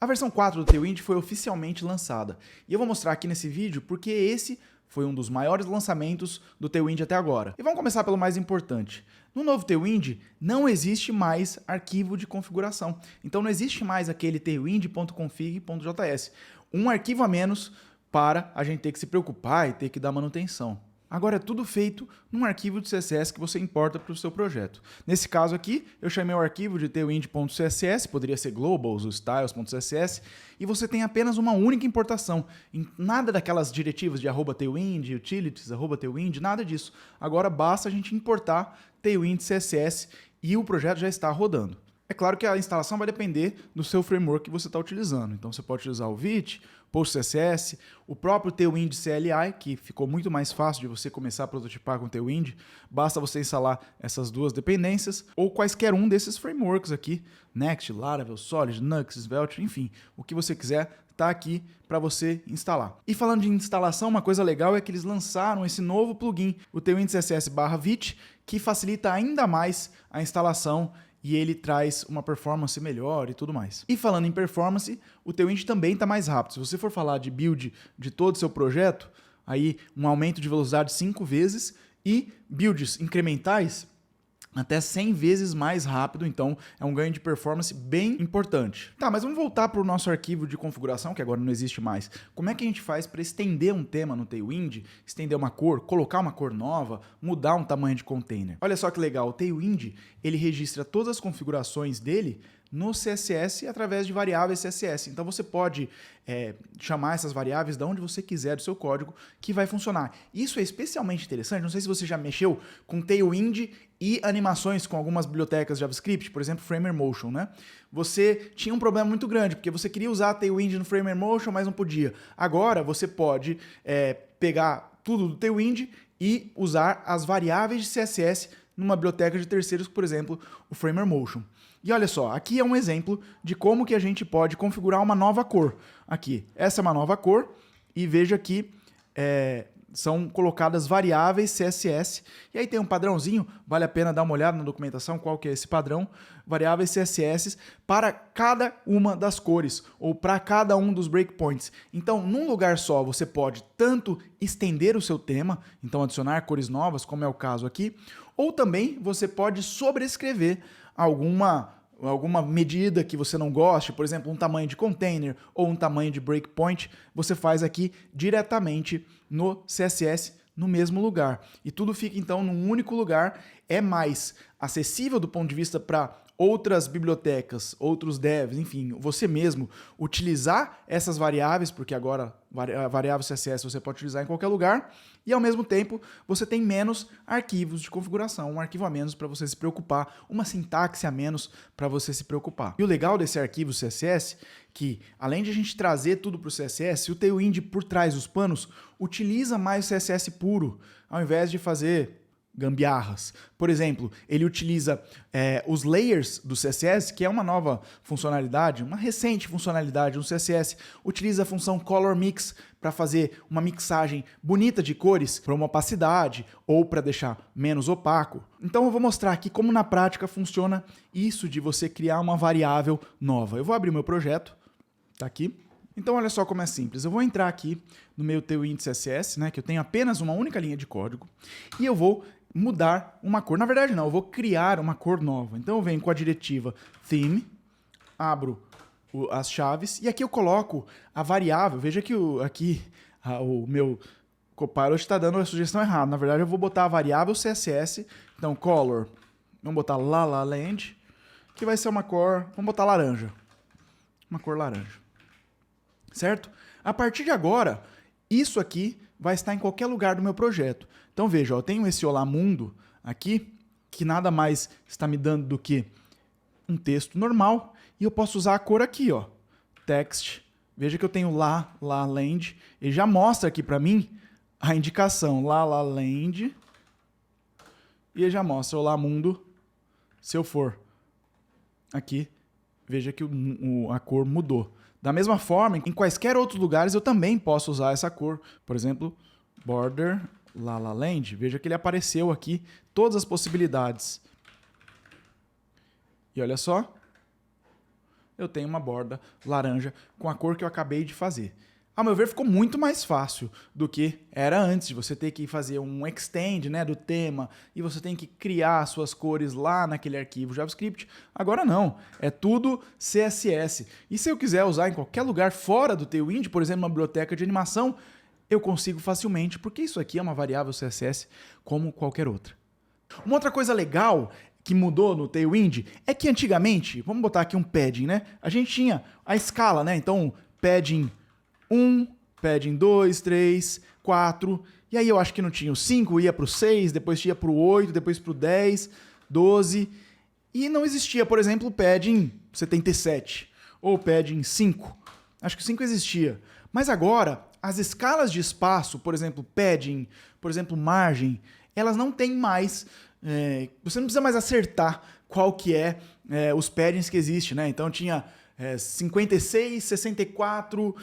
A versão 4 do Tailwind foi oficialmente lançada, e eu vou mostrar aqui nesse vídeo porque esse foi um dos maiores lançamentos do Tailwind até agora. E vamos começar pelo mais importante. No novo Tailwind não existe mais arquivo de configuração, então não existe mais aquele tailwind.config.js, um arquivo a menos para a gente ter que se preocupar e ter que dar manutenção. Agora é tudo feito num arquivo de CSS que você importa para o seu projeto. Nesse caso aqui, eu chamei o arquivo de tailwind.css, poderia ser globals ou styles.css, e você tem apenas uma única importação. Nada daquelas diretivas de @tailwind, utilities, @tailwind, nada disso. Agora basta a gente importar tailwind CSS e o projeto já está rodando. É claro que a instalação vai depender do seu framework que você está utilizando. Então você pode utilizar o Vite, PostCSS, o próprio Tailwind CLI, que ficou muito mais fácil de você começar a prototipar com o Tailwind. Basta você instalar essas duas dependências, ou quaisquer um desses frameworks aqui, Next, Laravel, Solid, Nux, Svelte, enfim, o que você quiser está aqui para você instalar. E falando de instalação, uma coisa legal é que eles lançaram esse novo plugin, o Tailwind CSS/Vite, que facilita ainda mais a instalação e ele traz uma performance melhor e tudo mais. E falando em performance, o Tailwind também está mais rápido. Se você for falar de build de todo o seu projeto, aí um aumento de velocidade 5 vezes e builds incrementais até 100 vezes mais rápido, então é um ganho de performance bem importante. Tá, mas vamos voltar para o nosso arquivo de configuração, que agora não existe mais. Como é que a gente faz para estender um tema no Tailwind, estender uma cor, colocar uma cor nova, mudar um tamanho de container? Olha só que legal, o Tailwind, ele registra todas as configurações dele no CSS através de variáveis CSS. Então você pode chamar essas variáveis de onde você quiser do seu código que vai funcionar. Isso é especialmente interessante, não sei se você já mexeu com Tailwind e animações com algumas bibliotecas JavaScript, por exemplo, FramerMotion, né? Você tinha um problema muito grande, porque você queria usar Tailwind no FramerMotion, mas não podia. Agora você pode pegar tudo do Tailwind e usar as variáveis de CSS numa biblioteca de terceiros, por exemplo, o FramerMotion. E olha só, aqui é um exemplo de como que a gente pode configurar uma nova cor. Aqui, essa é uma nova cor e veja que são colocadas variáveis CSS. E aí tem um padrãozinho, vale a pena dar uma olhada na documentação qual que é esse padrão. Variáveis CSS para cada uma das cores ou para cada um dos breakpoints. Então, num lugar só, você pode tanto estender o seu tema, então adicionar cores novas, como é o caso aqui, ou também você pode sobrescrever alguma medida que você não goste, por exemplo, um tamanho de container ou um tamanho de breakpoint, você faz aqui diretamente no CSS no mesmo lugar. E tudo fica então num único lugar, é mais acessível do ponto de vista para outras bibliotecas, outros devs, enfim, você mesmo utilizar essas variáveis, porque agora a variável CSS você pode utilizar em qualquer lugar, e ao mesmo tempo você tem menos arquivos de configuração, um arquivo a menos para você se preocupar, uma sintaxe a menos para você se preocupar. E o legal desse arquivo CSS, que além de a gente trazer tudo para o CSS, o Tailwind por trás dos panos utiliza mais o CSS puro, ao invés de fazer gambiarras. Por exemplo, ele utiliza os layers do CSS, que é uma nova funcionalidade, uma recente funcionalidade no CSS, utiliza a função Color Mix para fazer uma mixagem bonita de cores para uma opacidade ou para deixar menos opaco. Então eu vou mostrar aqui como na prática funciona isso de você criar uma variável nova. Eu vou abrir o meu projeto, tá aqui. Então olha só como é simples, eu vou entrar aqui no meu Tailwind CSS, né, que eu tenho apenas uma única linha de código, e eu vou mudar uma cor. Na verdade não, eu vou criar uma cor nova. Então eu venho com a diretiva theme, abro as chaves, e aqui eu coloco a variável. Veja que aqui o meu Copilot está dando a sugestão errada. Na verdade eu vou botar a variável CSS, então color, vamos botar LaLaLand, que vai ser uma cor, vamos botar laranja. Uma cor laranja. Certo? A partir de agora, isso aqui vai estar em qualquer lugar do meu projeto. Então veja, eu tenho esse Olá Mundo aqui, que nada mais está me dando do que um texto normal, e eu posso usar a cor aqui, ó, text. Veja que eu tenho LaLaLand, ele já mostra aqui para mim a indicação LaLaLand, e ele já mostra Olá Mundo. Se eu for aqui, veja que a cor mudou. Da mesma forma, em quaisquer outros lugares eu também posso usar essa cor. Por exemplo, border LaLaLand. Veja que ele apareceu aqui, todas as possibilidades. E olha só. eu tenho uma borda laranja com a cor que eu acabei de fazer. Ao meu ver, ficou muito mais fácil do que era antes, de você ter que fazer um extend, né, do tema, e você tem que criar suas cores lá naquele arquivo JavaScript. Agora não, é tudo CSS. E se eu quiser usar em qualquer lugar fora do Tailwind, por exemplo, uma biblioteca de animação, eu consigo facilmente, porque isso aqui é uma variável CSS como qualquer outra. Uma outra coisa legal que mudou no Tailwind é que antigamente, vamos botar aqui um padding, né? A gente tinha a escala, né? Então, padding 1, padding 2, 3, 4, e aí eu acho que não tinha o 5, ia para o 6, depois ia para o 8, depois para o 10, 12, e não existia, por exemplo, o padding 77, ou padding 5. Acho que o 5 existia. Mas agora, as escalas de espaço, por exemplo, padding, por exemplo, margem, elas não têm mais, você não precisa mais acertar qual que é os paddings que existem, né? Então tinha 56, 64,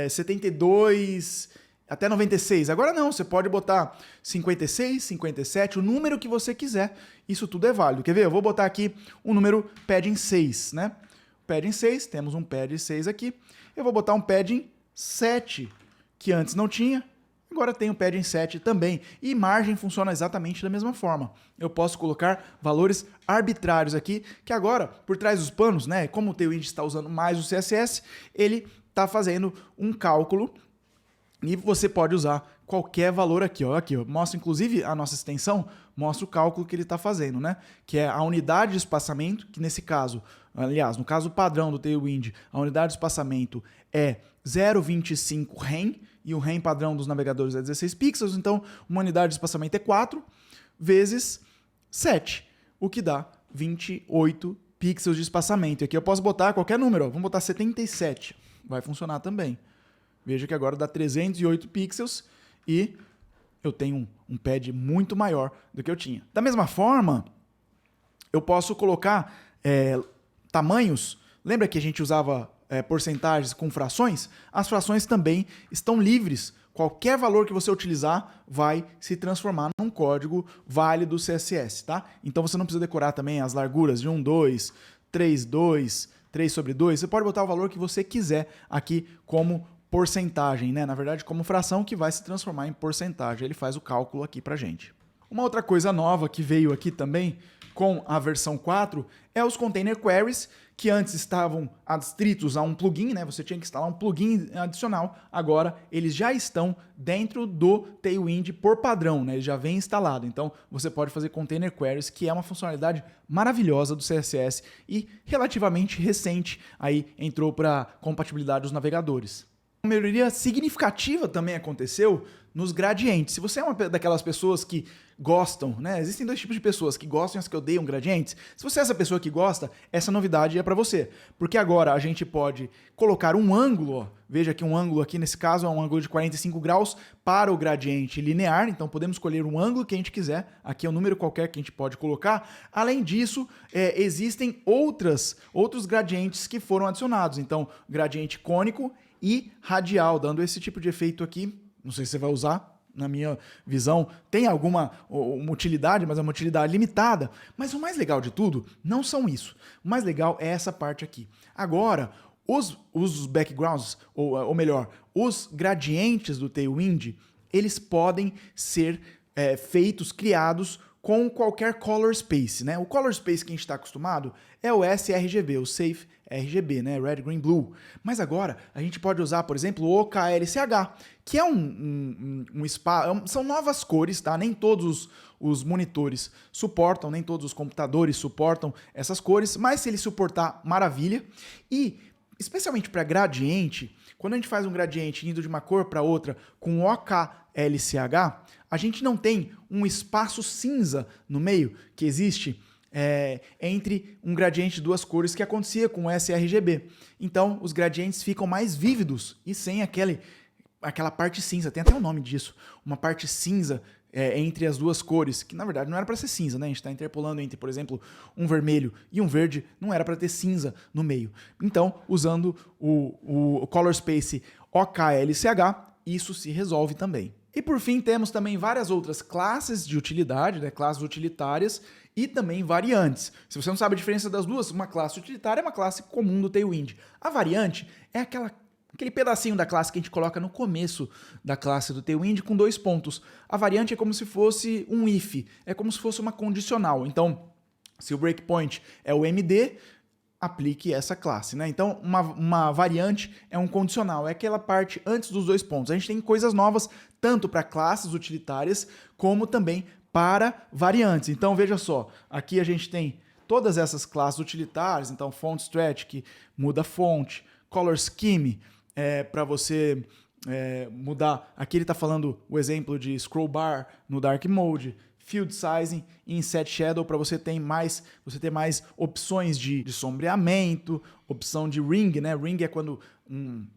72, até 96. Agora não, você pode botar 56, 57, o número que você quiser. Isso tudo é válido. Quer ver? Eu vou botar aqui um número padding 6, né? Padding 6, temos um padding 6 aqui. Eu vou botar um padding 7, que antes não tinha. Agora tem o padding 7 também. E margem funciona exatamente da mesma forma. Eu posso colocar valores arbitrários aqui, que agora, por trás dos panos, né, como o Tailwind está usando mais o CSS, ele está fazendo um cálculo e você pode usar qualquer valor aqui. Ó. Aqui ó. Mostra, inclusive, a nossa extensão, mostra o cálculo que ele está fazendo, né? Que é a unidade de espaçamento, que nesse caso, aliás, no caso padrão do Tailwind, a unidade de espaçamento é 0,25 rem, e o rem padrão dos navegadores é 16 pixels, então uma unidade de espaçamento é 4 vezes 7, o que dá 28 pixels de espaçamento. E aqui eu posso botar qualquer número, ó. Vamos botar 77, vai funcionar também. Veja que agora dá 308 pixels e eu tenho um pad muito maior do que eu tinha. Da mesma forma, eu posso colocar tamanhos. Lembra que a gente usava porcentagens com frações? As frações também estão livres. Qualquer valor que você utilizar vai se transformar num código válido CSS, tá? Então você não precisa decorar também as larguras de 1, 2, 3, 2, 3 sobre 2. Você pode botar o valor que você quiser aqui como porcentagem, né? Na verdade, como fração que vai se transformar em porcentagem. Ele faz o cálculo aqui pra gente. Uma outra coisa nova que veio aqui também com a versão 4 é os container queries, que antes estavam adstritos a um plugin, né? Você tinha que instalar um plugin adicional. Agora eles já estão dentro do Tailwind por padrão, né? Ele já vem instalado. Então você pode fazer container queries, que é uma funcionalidade maravilhosa do CSS e relativamente recente, aí entrou para compatibilidade dos navegadores. Uma melhoria significativa também aconteceu nos gradientes. Se você é uma daquelas pessoas que gostam, né? Existem dois tipos de pessoas, que gostam e as que odeiam gradientes. Se você é essa pessoa que gosta, essa novidade é para você. Porque agora a gente pode colocar um ângulo, ó. Veja que um ângulo aqui nesse caso é um ângulo de 45 graus para o gradiente linear. Então podemos escolher um ângulo que a gente quiser. Aqui é um número qualquer que a gente pode colocar. Além disso, existem outros gradientes que foram adicionados. Então, gradiente cônico e radial, dando esse tipo de efeito aqui. Não sei se você vai usar, na minha visão, tem alguma uma utilidade, mas é uma utilidade limitada. Mas o mais legal de tudo não são isso. O mais legal é essa parte aqui. Agora, os backgrounds, ou melhor, os gradientes do Tailwind, eles podem ser criados com qualquer color space, né? O color space que a gente está acostumado é o sRGB, o Safe RGB, né? Red, Green, Blue. Mas agora a gente pode usar, por exemplo, o OKLCH, que é são novas cores, tá? Nem todos os monitores suportam, nem todos os computadores suportam essas cores, mas se ele suportar, maravilha. E, especialmente para gradiente, quando a gente faz um gradiente indo de uma cor para outra com OKLCH, a gente não tem um espaço cinza no meio que existe entre um gradiente de duas cores que acontecia com o sRGB. Então, os gradientes ficam mais vívidos e sem aquela parte cinza. Tem até um nome disso. Uma parte cinza entre as duas cores, que na verdade não era para ser cinza, né? A gente está interpolando entre, por exemplo, um vermelho e um verde, não era para ter cinza no meio. Então, usando o Color Space OKLCH, isso se resolve também. E por fim, temos também várias outras classes de utilidade, né, classes utilitárias e também variantes. Se você não sabe a diferença das duas, uma classe utilitária é uma classe comum do Tailwind. A variante é aquele pedacinho da classe que a gente coloca no começo da classe do Tailwind com 2 pontos. A variante é como se fosse um if, é como se fosse uma condicional. Então, se o breakpoint é o MD, aplique essa classe, né? Então, uma variante é um condicional, é aquela parte antes dos 2 pontos. A gente tem coisas novas tanto para classes utilitárias como também para variantes. Então, veja só, aqui a gente tem todas essas classes utilitárias, então font stretch, que muda a fonte, color scheme, para você mudar. Aqui ele está falando o exemplo de scroll bar no dark mode, field sizing e inset shadow para você ter mais opções de sombreamento, opção de ring, né? Ring é quando,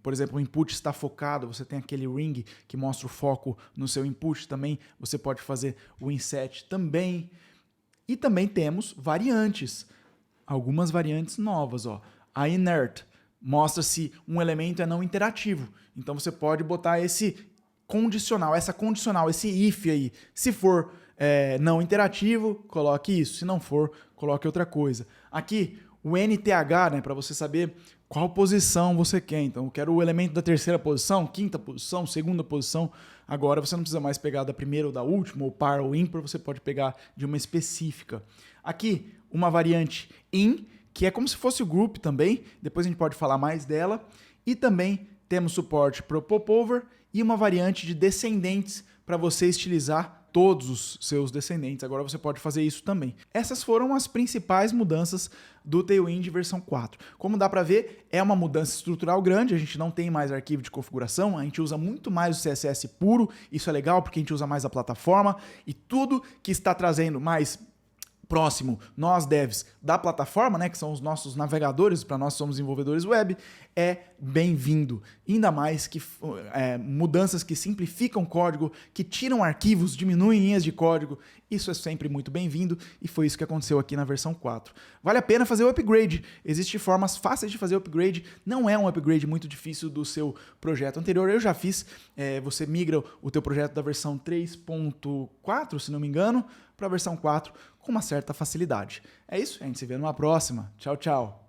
por exemplo, o input está focado, você tem aquele ring que mostra o foco no seu input também, você pode fazer o inset também. E também temos variantes, algumas variantes novas, ó. A inert mostra se um elemento é não interativo, então você pode botar esse condicional, esse if aí, se for não interativo, coloque isso. Se não for, coloque outra coisa. Aqui, o NTH, né, para você saber qual posição você quer. Então, eu quero o elemento da terceira posição, quinta posição, segunda posição. Agora, você não precisa mais pegar da primeira ou da última, ou par ou ímpar, você pode pegar de uma específica. Aqui, uma variante in, que é como se fosse o group também. Depois a gente pode falar mais dela. E também temos suporte para o popover e uma variante de descendentes para você estilizar todos os seus descendentes. Agora você pode fazer isso também. Essas foram as principais mudanças do Tailwind versão 4. Como dá para ver, é uma mudança estrutural grande, a gente não tem mais arquivo de configuração, a gente usa muito mais o CSS puro, isso é legal porque a gente usa mais a plataforma e tudo que está trazendo mais próximo, nós devs da plataforma, né, que são os nossos navegadores, para nós somos desenvolvedores web, é bem-vindo. Ainda mais que mudanças que simplificam código, que tiram arquivos, diminuem linhas de código, isso é sempre muito bem-vindo e foi isso que aconteceu aqui na versão 4. Vale a pena fazer o upgrade, existem formas fáceis de fazer o upgrade, não é um upgrade muito difícil do seu projeto anterior, eu já fiz, você migra o teu projeto da versão 3.4, se não me engano, para a versão 4 com uma certa facilidade. É isso, a gente se vê numa próxima. Tchau, tchau.